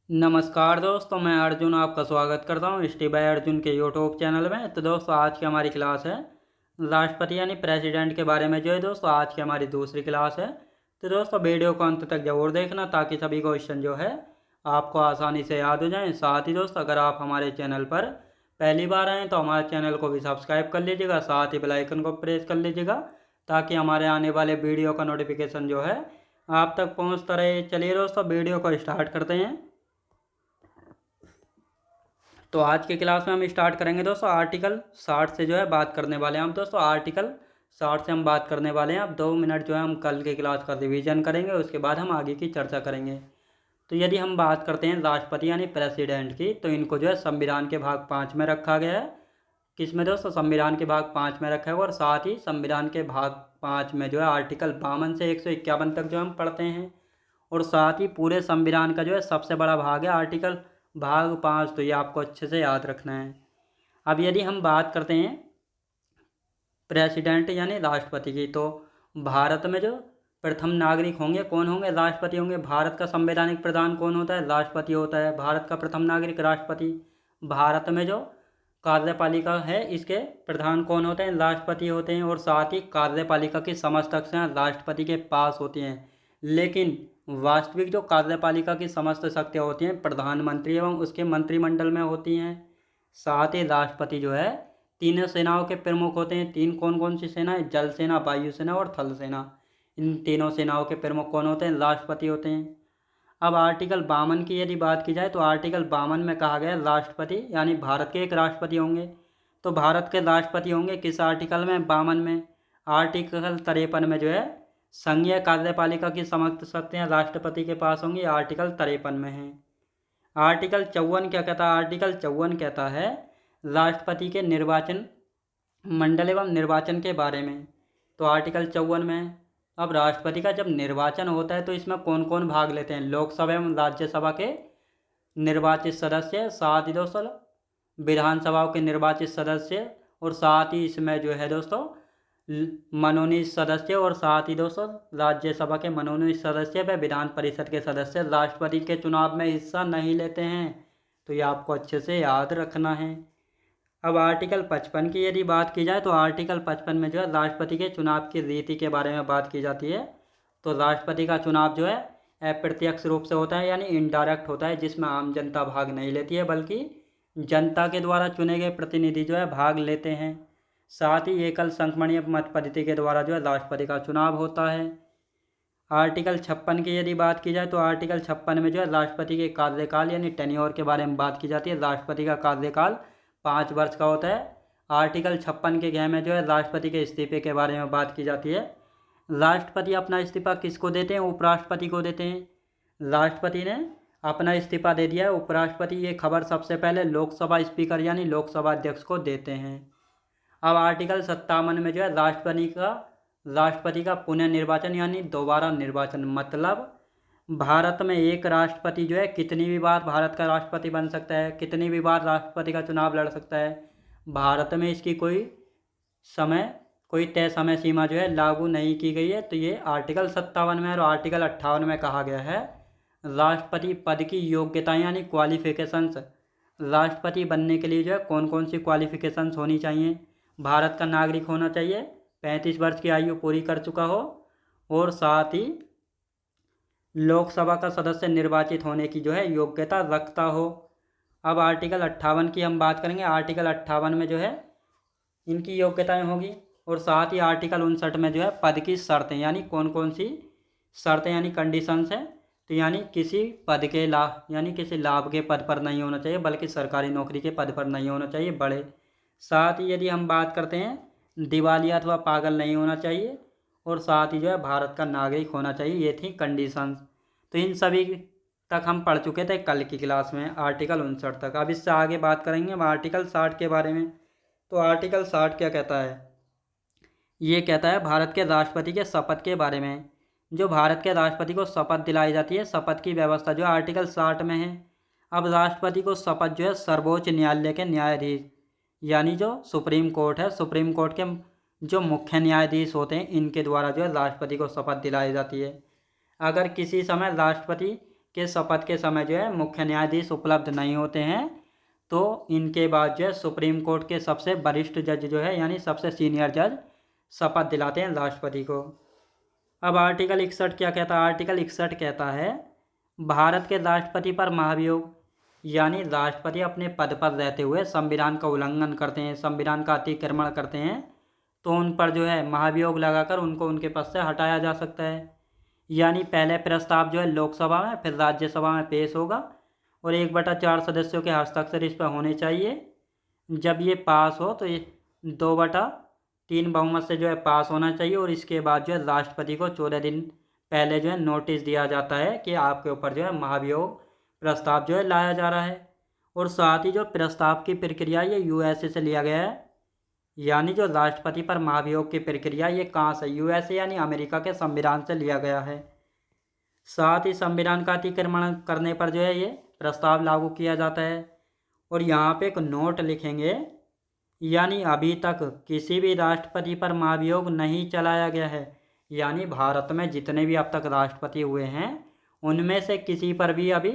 नमस्कार दोस्तों, मैं अर्जुन आपका स्वागत करता हूँ स्टी बाय अर्जुन के यूट्यूब चैनल में। तो दोस्तों, आज की हमारी क्लास है राष्ट्रपति यानी प्रेसिडेंट के बारे में। जो है दोस्तों, आज की हमारी दूसरी क्लास है। तो दोस्तों, वीडियो को अंत तक जरूर देखना ताकि सभी क्वेश्चन जो है आपको आसानी से याद हो जाएं। साथ ही दोस्तों, अगर आप हमारे चैनल पर पहली बार आएँ तो हमारे चैनल को भी सब्सक्राइब कर लीजिएगा, साथ ही बेल आइकन को प्रेस कर लीजिएगा ताकि हमारे आने वाले वीडियो का नोटिफिकेशन जो है आप तक पहुँचता रहे। चलिए दोस्तों, वीडियो को स्टार्ट करते हैं। तो आज की क्लास में हम स्टार्ट करेंगे दोस्तों आर्टिकल 60 से जो है बात करने वाले हैं हम। दोस्तों, आर्टिकल 60 से हम बात करने वाले हैं। अब 2 मिनट जो है हम कल की क्लास का रिवीजन करेंगे, उसके बाद हम आगे की चर्चा करेंगे। तो यदि हम बात करते हैं राष्ट्रपति यानी प्रेसिडेंट की, तो इनको जो है संविधान के भाग 5 में रखा गया है। किसमें दोस्तों? संविधान के भाग 5 में रखा है। और साथ ही संविधान के भाग 5 में जो है आर्टिकल 52 से 151 तक जो हम पढ़ते हैं। और साथ ही पूरे संविधान का जो है सबसे बड़ा भाग है आर्टिकल भाग 5। तो ये आपको अच्छे से याद रखना है। अब यदि हम बात करते हैं प्रेसिडेंट यानी राष्ट्रपति की, तो भारत में जो प्रथम नागरिक होंगे कौन होंगे? राष्ट्रपति होंगे। भारत का संवैधानिक प्रधान कौन होता है? राष्ट्रपति होता है। भारत का प्रथम नागरिक राष्ट्रपति। भारत में जो कार्यपालिका है इसके प्रधान कौन होते हैं? राष्ट्रपति होते हैं। और साथ ही कार्यपालिका की समस्त शक्तियाँ राष्ट्रपति के पास होती हैं, लेकिन वास्तविक जो कार्यपालिका की समस्त शक्तियाँ होती हैं प्रधानमंत्री एवं उसके मंत्रिमंडल में होती हैं। साथ ही राष्ट्रपति जो है तीनों सेनाओं के प्रमुख होते हैं। तीन कौन कौन सी सेनाएं? जल सेना, वायु सेना और थल सेना। इन तीनों सेनाओं के प्रमुख कौन होते हैं? राष्ट्रपति होते हैं। अब आर्टिकल 52 की यदि बात की जाए तो आर्टिकल 52 में कहा गया राष्ट्रपति यानी भारत के एक राष्ट्रपति होंगे। तो भारत के राष्ट्रपति होंगे किस आर्टिकल में? 52 में। आर्टिकल 53 में जो है संघीय कार्यपालिका की समस्त शक्तियाँ राष्ट्रपति के पास होंगी, आर्टिकल 53 में है। आर्टिकल 54 क्या कहता है? आर्टिकल 54 कहता है राष्ट्रपति के निर्वाचन मंडल एवं निर्वाचन के बारे में। तो आर्टिकल 54 में अब राष्ट्रपति का जब निर्वाचन होता है तो इसमें कौन कौन भाग लेते हैं? लोकसभा एवं राज्यसभा के निर्वाचित सदस्य, साथ ही दोस्तों विधानसभाओं के निर्वाचित सदस्य, और साथ ही इसमें जो है दोस्तों मनोनीत सदस्य, और साथ ही दोस्तों राज्यसभा के मनोनीत सदस्य व विधान परिषद के सदस्य राष्ट्रपति के चुनाव में हिस्सा नहीं लेते हैं। तो ये आपको अच्छे से याद रखना है। अब आर्टिकल 55 की यदि बात की जाए तो आर्टिकल 55 में जो है राष्ट्रपति के चुनाव की रीति के बारे में बात की जाती है। तो राष्ट्रपति का चुनाव जो है अप्रत्यक्ष रूप से होता है यानी इनडायरेक्ट होता है, जिसमें आम जनता भाग नहीं लेती है बल्कि जनता के द्वारा चुने गए प्रतिनिधि जो है भाग लेते हैं। साथ ही एकल संख्यणीय मत पद्धति के द्वारा जो है राष्ट्रपति का चुनाव होता है। आर्टिकल 56 की यदि बात की जाए तो आर्टिकल 56 में जो है राष्ट्रपति के कार्यकाल यानी टेन्योर के बारे में बात की जाती है। राष्ट्रपति का कार्यकाल 5 वर्ष का होता है। आर्टिकल 56 के घ में जो है राष्ट्रपति के इस्तीफे के बारे में बात की जाती है। राष्ट्रपति अपना इस्तीफा किसको देते हैं? उपराष्ट्रपति को देते हैं। राष्ट्रपति ने अपना इस्तीफा दे दिया है, उपराष्ट्रपति ये खबर सबसे पहले लोकसभा स्पीकर यानी लोकसभा अध्यक्ष को देते हैं। अब आर्टिकल 57 में जो है राष्ट्रपति का पुनः निर्वाचन यानी दोबारा निर्वाचन, मतलब भारत में एक राष्ट्रपति जो है कितनी भी बार भारत का राष्ट्रपति बन सकता है, कितनी भी बार राष्ट्रपति का चुनाव लड़ सकता है। भारत में इसकी कोई तय समय सीमा जो है लागू नहीं की गई है। तो ये आर्टिकल 57 में। और आर्टिकल 58 में कहा गया है राष्ट्रपति पद की योग्यता यानी क्वालिफिकेशंस। राष्ट्रपति बनने के लिए जो है कौन कौन सी क्वालिफिकेशंस होनी चाहिए? भारत का नागरिक होना चाहिए, 35 वर्ष की आयु पूरी कर चुका हो, और साथ ही लोकसभा का सदस्य निर्वाचित होने की जो है योग्यता रखता हो। अब आर्टिकल 58 की हम बात करेंगे। आर्टिकल 58 में जो है इनकी योग्यताएं होगी। और साथ ही आर्टिकल 59 में जो है पद की शर्तें यानी कौन कौन सी शर्तें यानी कंडीशंस हैं। तो यानी किसी पद के लाभ यानी किसी लाभ के पद पर नहीं होना चाहिए बल्कि सरकारी नौकरी के पद पर नहीं होना चाहिए बड़े। साथ ही यदि हम बात करते हैं दिवालिया अथवा पागल नहीं होना चाहिए, और साथ ही जो है भारत का नागरिक होना चाहिए। ये थी कंडीशंस। तो इन सभी तक हम पढ़ चुके थे कल की क्लास में, आर्टिकल 59 तक। अब इससे आगे बात करेंगे हम आर्टिकल 60 के बारे में। तो आर्टिकल 60 क्या कहता है? ये कहता है भारत के राष्ट्रपति के शपथ के बारे में। जो भारत के राष्ट्रपति को शपथ दिलाई जाती है, शपथ की व्यवस्था जो आर्टिकल 60 में है। अब राष्ट्रपति को शपथ जो है सर्वोच्च न्यायालय के न्यायाधीश यानी जो सुप्रीम कोर्ट है, सुप्रीम कोर्ट के जो मुख्य न्यायाधीश होते हैं इनके द्वारा जो है राष्ट्रपति को शपथ दिलाई जाती है। अगर किसी समय राष्ट्रपति के शपथ के समय जो है मुख्य न्यायाधीश उपलब्ध नहीं होते हैं, तो इनके बाद जो है सुप्रीम कोर्ट के सबसे वरिष्ठ जज जो है यानी सबसे सीनियर जज शपथ दिलाते हैं राष्ट्रपति को। अब आर्टिकल 61 क्या कहता है? आर्टिकल 61 कहता है भारत के राष्ट्रपति पर महाभियोग, यानी राष्ट्रपति अपने पद पर रहते हुए संविधान का उल्लंघन करते हैं, संविधान का अतिक्रमण करते हैं, तो उन पर जो है महाभियोग लगाकर उनको उनके पद से हटाया जा सकता है। यानी पहले प्रस्ताव जो है लोकसभा में फिर राज्यसभा में पेश होगा और 1/4 सदस्यों के हस्ताक्षर इस पर होने चाहिए। जब ये पास हो तो ये 2/3 बहुमत से जो है पास होना चाहिए और इसके बाद जो है राष्ट्रपति को 14 दिन पहले जो है नोटिस दिया जाता है कि आपके ऊपर जो है महाभियोग प्रस्ताव जो है लाया जा रहा है। और साथ ही जो प्रस्ताव की प्रक्रिया ये यूएसए से लिया गया है, यानी जो राष्ट्रपति पर महाभियोग की प्रक्रिया ये कहाँ से? यूएसए यानी अमेरिका के संविधान से लिया गया है। साथ ही संविधान का अतिक्रमण करने पर जो है ये प्रस्ताव लागू किया जाता है। और यहाँ पे एक नोट लिखेंगे, यानी अभी तक किसी भी राष्ट्रपति पर महाभियोग नहीं चलाया गया है। यानी भारत में जितने भी अब तक राष्ट्रपति हुए हैं उनमें से किसी पर भी अभी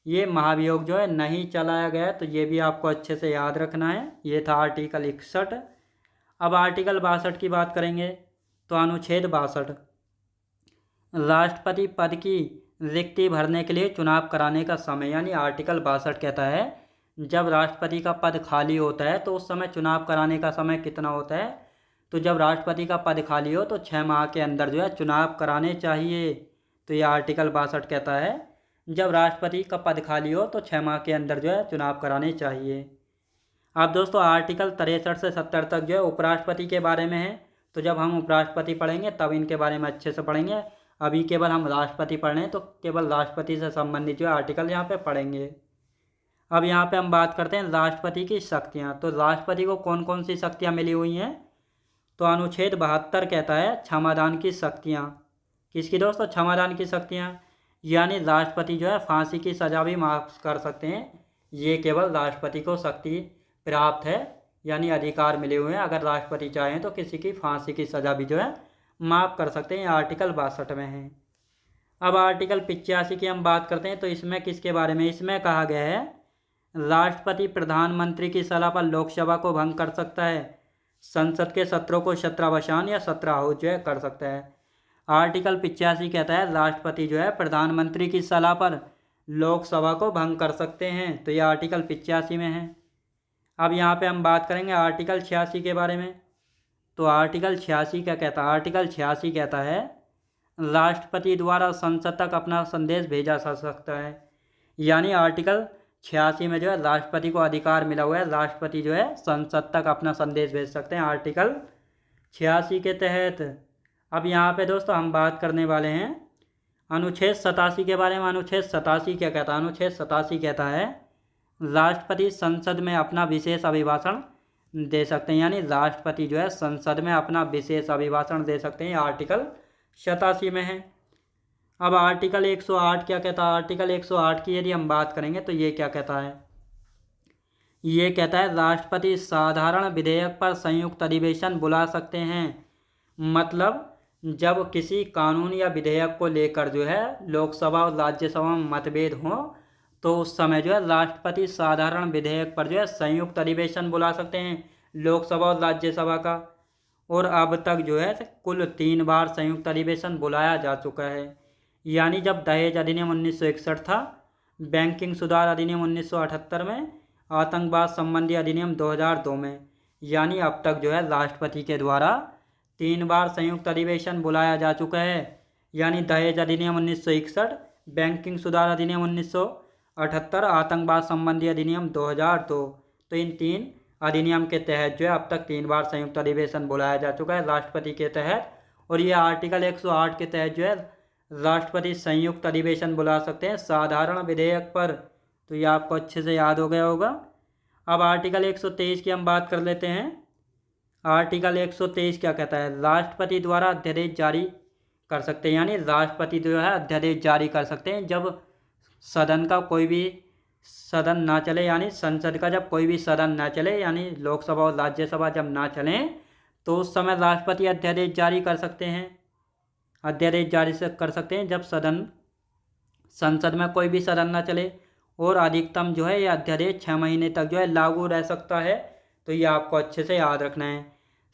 ये महाभियोग जो है नहीं चलाया गया, तो ये भी आपको अच्छे से याद रखना है। ये था आर्टिकल 61। अब आर्टिकल 62 की बात करेंगे, तो अनुच्छेद 62 राष्ट्रपति पद की रिक्ति भरने के लिए चुनाव कराने का समय, यानी आर्टिकल 62 कहता है जब राष्ट्रपति का पद खाली होता है तो उस समय चुनाव कराने का समय कितना होता है? तो जब राष्ट्रपति का पद खाली हो तो 6 माह के अंदर जो है चुनाव कराने चाहिए। तो ये आर्टिकल 62 कहता है जब राष्ट्रपति का पद खाली हो तो 6 माह के अंदर जो है चुनाव कराने चाहिए। अब दोस्तों आर्टिकल 63 से 70 तक जो है उपराष्ट्रपति के बारे में है, तो जब हम उपराष्ट्रपति पढ़ेंगे तब इनके बारे में अच्छे से पढ़ेंगे। अभी केवल हम राष्ट्रपति पढ़ रहे हैं तो केवल राष्ट्रपति से संबंधित जो है आर्टिकल यहाँ पे पढ़ेंगे। अब यहाँ पे हम बात करते हैं राष्ट्रपति की शक्तियाँ। तो राष्ट्रपति को कौन कौन सी शक्तियाँ मिली हुई हैं? तो अनुच्छेद 72 कहता है क्षमादान की शक्तियाँ। किसकी दोस्तों? क्षमादान की शक्तियाँ, यानी राष्ट्रपति जो है फांसी की सज़ा भी माफ़ कर सकते हैं। ये केवल राष्ट्रपति को शक्ति प्राप्त है, यानी अधिकार मिले हुए हैं। अगर राष्ट्रपति चाहें तो किसी की फांसी की सज़ा भी जो है माफ़ कर सकते हैं। आर्टिकल 62 में है। अब आर्टिकल 85 की हम बात करते हैं, तो इसमें किसके बारे में? इसमें कहा गया है राष्ट्रपति प्रधानमंत्री की सलाह पर लोकसभा को भंग कर सकता है, संसद के सत्रों को छत्रावसान या सत्राहुत जो है कर सकता है। आर्टिकल 85 कहता है राष्ट्रपति जो है प्रधानमंत्री की सलाह पर लोकसभा को भंग कर सकते हैं। तो यह आर्टिकल 85 में है। अब यहाँ पे हम बात करेंगे आर्टिकल 86 के बारे में। तो आर्टिकल 86 क्या कहता है? आर्टिकल 86 कहता है राष्ट्रपति द्वारा संसद तक अपना संदेश भेजा जा सकता है। यानी आर्टिकल 86 में जो है राष्ट्रपति को अधिकार मिला हुआ है, राष्ट्रपति जो है संसद तक अपना संदेश भेज सकते हैं आर्टिकल 86 के तहत। अब यहाँ पे दोस्तों हम बात करने वाले हैं अनुच्छेद 87 के बारे में। अनुच्छेद 87 क्या कहता है? अनुच्छेद 87 कहता है राष्ट्रपति संसद में अपना विशेष अभिभाषण दे सकते हैं, यानी राष्ट्रपति जो है संसद में अपना विशेष अभिभाषण दे सकते हैं। आर्टिकल 87 में है। अब आर्टिकल 108 क्या कहता है? आर्टिकल 108 की यदि हम बात करेंगे तो ये क्या कहता है? ये कहता है राष्ट्रपति साधारण विधेयक पर संयुक्त अधिवेशन बुला सकते हैं। मतलब जब किसी कानून या विधेयक को लेकर जो है लोकसभा और राज्यसभा में मतभेद हो तो उस समय जो है राष्ट्रपति साधारण विधेयक पर जो है संयुक्त अधिवेशन बुला सकते हैं लोकसभा और राज्यसभा का। और अब तक जो है कुल 3 बार संयुक्त अधिवेशन बुलाया जा चुका है। यानी जब दहेज अधिनियम 1961 था, बैंकिंग सुधार अधिनियम 1978 में, आतंकवाद संबंधी अधिनियम 2002 में, यानी अब तक जो है राष्ट्रपति के द्वारा 3 बार संयुक्त अधिवेशन बुलाया जा चुका है। यानी दहेज अधिनियम 1961, बैंकिंग सुधार अधिनियम 1978, आतंकवाद संबंधी अधिनियम 2002। तो इन 3 अधिनियम के तहत जो है अब तक 3 बार संयुक्त अधिवेशन बुलाया जा चुका है राष्ट्रपति के तहत। और ये आर्टिकल 108 के तहत जो है राष्ट्रपति संयुक्त अधिवेशन बुला सकते हैं साधारण विधेयक पर। तो ये आपको अच्छे से याद हो गया होगा। अब आर्टिकल 123 की हम बात कर लेते हैं। आर्टिकल 123 क्या कहता है? राष्ट्रपति द्वारा अध्यादेश जारी कर सकते हैं, यानी राष्ट्रपति जो है अध्यादेश जारी कर सकते हैं जब सदन का कोई भी सदन ना चले, यानी संसद का जब कोई भी सदन ना चले, यानी लोकसभा और राज्यसभा जब ना चलें तो उस समय राष्ट्रपति अध्यादेश जारी कर सकते हैं। अध्यादेश जारी से कर सकते हैं जब सदन संसद में कोई भी सदन न चले और अधिकतम जो है ये अध्यादेश 6 महीने तक जो है लागू रह सकता है। तो ये आपको अच्छे से याद रखना है।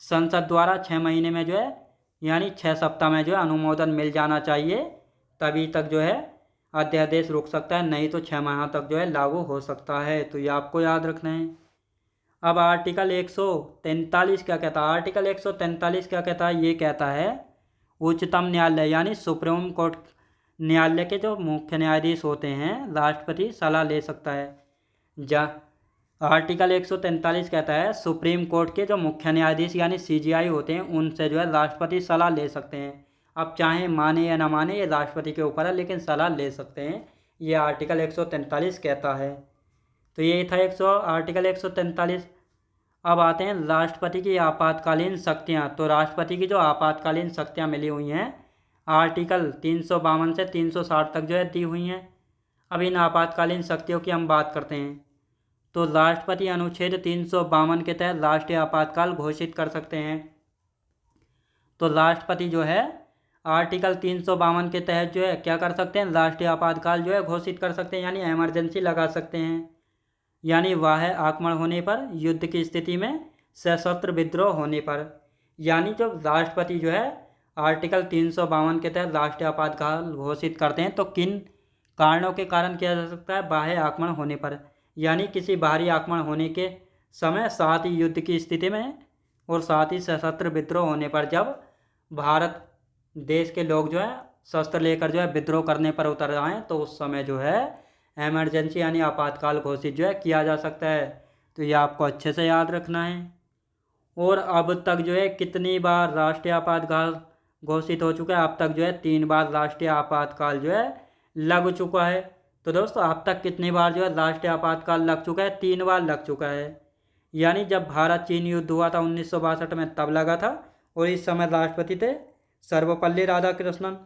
संसद द्वारा 6 महीने में जो है यानी 6 सप्ताह में जो है अनुमोदन मिल जाना चाहिए, तभी तक जो है अध्यादेश रुक सकता है, नहीं तो 6 माह तक जो है लागू हो सकता है। तो ये आपको याद रखना है। अब आर्टिकल 143 क्या कहता है? आर्टिकल 143 क्या कहता है? ये कहता है उच्चतम न्यायालय यानी सुप्रीम कोर्ट न्यायालय के जो मुख्य न्यायाधीश होते हैं राष्ट्रपति सलाह ले सकता है। आर्टिकल 143 कहता है सुप्रीम कोर्ट के जो मुख्य न्यायाधीश यानी सीजीआई होते हैं उनसे जो है राष्ट्रपति सलाह ले सकते हैं। अब चाहे माने या ना माने ये राष्ट्रपति के ऊपर है, लेकिन सलाह ले सकते हैं, ये आर्टिकल 143 कहता है। तो ये था आर्टिकल 143। अब आते हैं राष्ट्रपति की आपातकालीन शक्तियाँ। तो राष्ट्रपति की जो आपातकालीन शक्तियाँ मिली हुई हैं आर्टिकल 352 से 360 तक जो है दी हुई हैं। अब इन आपातकालीन शक्तियों की हम बात करते हैं। तो राष्ट्रपति अनुच्छेद 352 के तहत राष्ट्रीय आपातकाल घोषित कर सकते हैं। तो राष्ट्रपति जो है आर्टिकल 352 के तहत जो है क्या कर सकते हैं? राष्ट्रीय आपातकाल जो है घोषित कर सकते हैं, यानी इमरजेंसी लगा सकते हैं। यानी बाह्य आक्रमण होने पर, युद्ध की स्थिति में, सशस्त्र विद्रोह होने पर। यानी जब राष्ट्रपति जो है आर्टिकल 352 के तहत राष्ट्रीय आपातकाल घोषित करते हैं तो किन कारणों के कारण किया जा सकता है? बाह्य आक्रमण होने पर, यानी किसी बाहरी आक्रमण होने के समय, साथ ही युद्ध की स्थिति में और साथ ही सशस्त्र विद्रोह होने पर। जब भारत देश के लोग जो है शस्त्र लेकर जो है विद्रोह करने पर उतर आएँ तो उस समय जो है इमरजेंसी यानी आपातकाल घोषित जो है किया जा सकता है। तो ये आपको अच्छे से याद रखना है। और अब तक जो है कितनी बार राष्ट्रीय आपातकाल घोषित हो चुका है? अब तक जो है 3 बार राष्ट्रीय आपातकाल जो है लग चुका है। तो दोस्तों अब तक कितनी बार जो है राष्ट्रीय आपातकाल लग चुका है? 3 बार लग चुका है। यानी जब भारत चीन युद्ध हुआ था 1962 में तब लगा था, और इस समय राष्ट्रपति थे सर्वपल्ली राधाकृष्णन।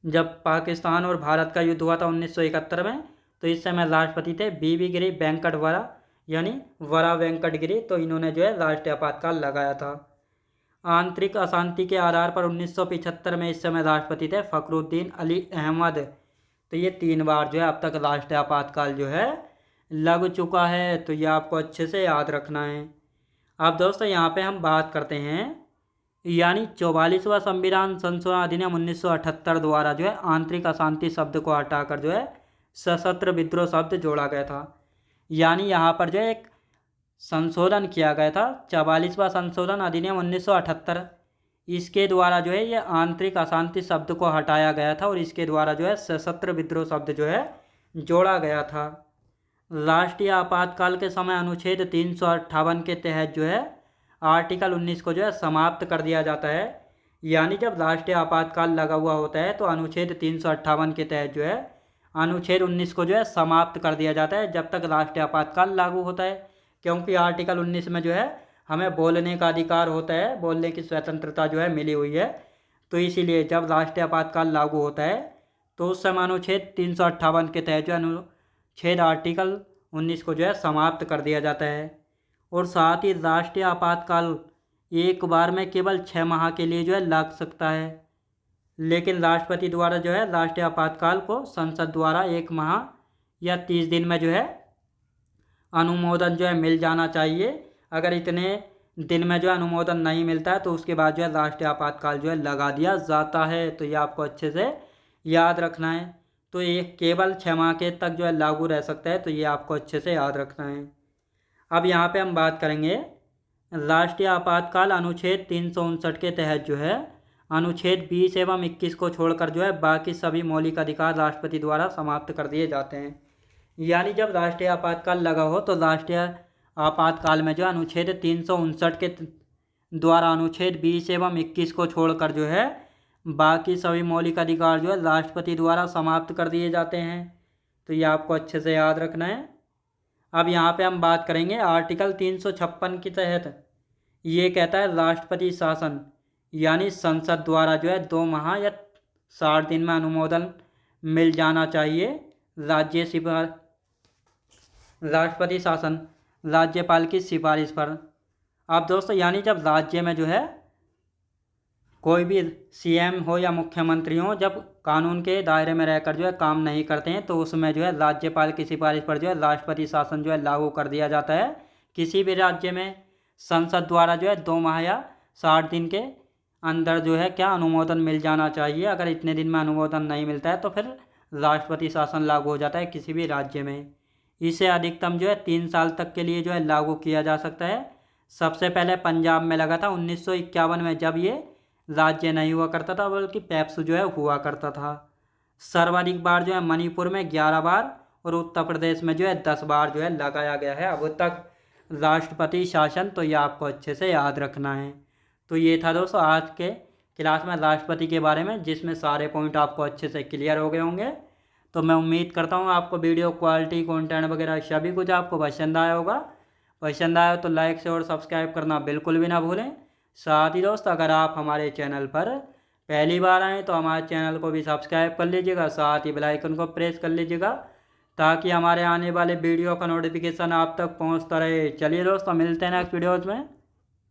जब पाकिस्तान और भारत का युद्ध हुआ था 1971 में तो इस समय राष्ट्रपति थे बीवी गिरी वेंकट वरा यानी वरा वेंकट गिरी। तो इन्होंने जो है राष्ट्रीय आपातकाल लगाया था। आंतरिक अशांति के आधार पर 1975 में इस समय राष्ट्रपति थे फखरुद्दीन अली अहमद। तो ये 3 बार जो है अब तक राष्ट्रीय आपातकाल जो है लग चुका है। तो ये आपको अच्छे से याद रखना है। अब दोस्तों यहाँ पे हम बात करते हैं यानी 44वां संविधान संशोधन अधिनियम 1978 द्वारा जो है आंतरिक अशांति शब्द को हटाकर जो है सशस्त्र विद्रोह शब्द जोड़ा गया था। यानी यहाँ पर जो है एक संशोधन किया गया था 44वां संशोधन अधिनियम 1978। इसके द्वारा जो है ये आंतरिक अशांति शब्द को हटाया गया था और इसके द्वारा जो है सशस्त्र विद्रोह शब्द जो है जोड़ा गया था। राष्ट्रीय आपातकाल के समय अनुच्छेद 358 के तहत जो है आर्टिकल 19 को जो है समाप्त कर दिया जाता है। यानी जब राष्ट्रीय आपातकाल लगा हुआ होता है तो अनुच्छेद 358 के तहत जो है अनुच्छेद 19 को जो है समाप्त कर दिया जाता है जब तक राष्ट्रीय आपातकाल लागू होता है। क्योंकि आर्टिकल 19 में जो है हमें बोलने का अधिकार होता है, बोलने की स्वतंत्रता जो है मिली हुई है। तो इसीलिए जब राष्ट्रीय आपातकाल लागू होता है तो उस समय अनुच्छेद 358 के तहत जो अनुच्छेद आर्टिकल 19 को जो है समाप्त कर दिया जाता है। और साथ ही राष्ट्रीय आपातकाल एक बार में केवल 6 माह के लिए जो है लग सकता है, लेकिन राष्ट्रपति द्वारा जो है राष्ट्रीय आपातकाल को संसद द्वारा 1 माह या 30 दिन में जो है अनुमोदन जो है मिल जाना चाहिए। अगर इतने दिन में जो है अनुमोदन नहीं मिलता है तो उसके बाद जो है राष्ट्रीय आपातकाल जो है लगा दिया जाता है। तो ये आपको अच्छे से याद रखना है। तो ये केवल 6 माह के तक जो है लागू रह सकता है। तो ये आपको अच्छे से याद रखना है। अब यहाँ पे हम बात करेंगे राष्ट्रीय आपातकाल अनुच्छेद 359 के तहत जो है अनुच्छेद 20 एवं 21 को छोड़कर जो है बाकी सभी मौलिक अधिकार राष्ट्रपति द्वारा समाप्त कर दिए जाते हैं। यानी जब राष्ट्रीय आपातकाल लगा हो तो राष्ट्रीय आपातकाल में जो अनुच्छेद 359 के द्वारा अनुच्छेद 20 एवं 21 को छोड़कर जो है बाकी सभी मौलिक अधिकार जो है राष्ट्रपति द्वारा समाप्त कर दिए जाते हैं। तो ये आपको अच्छे से याद रखना है। अब यहाँ पे हम बात करेंगे आर्टिकल 356 के तहत ये कहता है राष्ट्रपति शासन यानी संसद द्वारा जो है 2 माह या 60 दिन में अनुमोदन मिल जाना चाहिए राष्ट्रपति शासन राज्यपाल की सिफारिश पर। अब दोस्तों यानी जब राज्य में जो है कोई भी सीएम हो या मुख्यमंत्री हो, जब कानून के दायरे में रहकर जो है काम नहीं करते हैं तो उसमें जो है राज्यपाल की सिफारिश पर जो है राष्ट्रपति शासन जो है लागू कर दिया जाता है। किसी भी राज्य में संसद द्वारा जो है 2 माह या 60 दिन के अंदर जो है क्या अनुमोदन मिल जाना चाहिए। अगर इतने दिन में अनुमोदन नहीं मिलता है तो फिर राष्ट्रपति शासन लागू हो जाता है किसी भी राज्य में। इसे अधिकतम जो है 3 साल तक के लिए जो है लागू किया जा सकता है। सबसे पहले पंजाब में लगा था 1951 में, जब ये राज्य नहीं हुआ करता था बल्कि पैप्स जो है हुआ करता था। सर्वाधिक बार जो है मणिपुर में 11 बार और उत्तर प्रदेश में जो है 10 बार जो है लगाया गया है अब तक राष्ट्रपति शासन। तो ये आपको अच्छे से याद रखना है। तो ये था दोस्तों आज के क्लास में राष्ट्रपति के बारे में, जिसमें सारे पॉइंट आपको अच्छे से क्लियर हो गए होंगे। तो मैं उम्मीद करता हूँ आपको वीडियो क्वालिटी कंटेंट वगैरह सभी कुछ आपको पसंद आया होगा। पसंद आया तो लाइक से और सब्सक्राइब करना बिल्कुल भी ना भूलें। साथ ही दोस्त अगर आप हमारे चैनल पर पहली बार आएँ तो हमारे चैनल को भी सब्सक्राइब कर लीजिएगा, साथ ही बेल आइकन को प्रेस कर लीजिएगा ताकि हमारे आने वाले वीडियो का नोटिफिकेशन आप तक पहुंचता रहे। चलिए दोस्तों मिलते हैं नेक्स्ट वीडियोज़ में।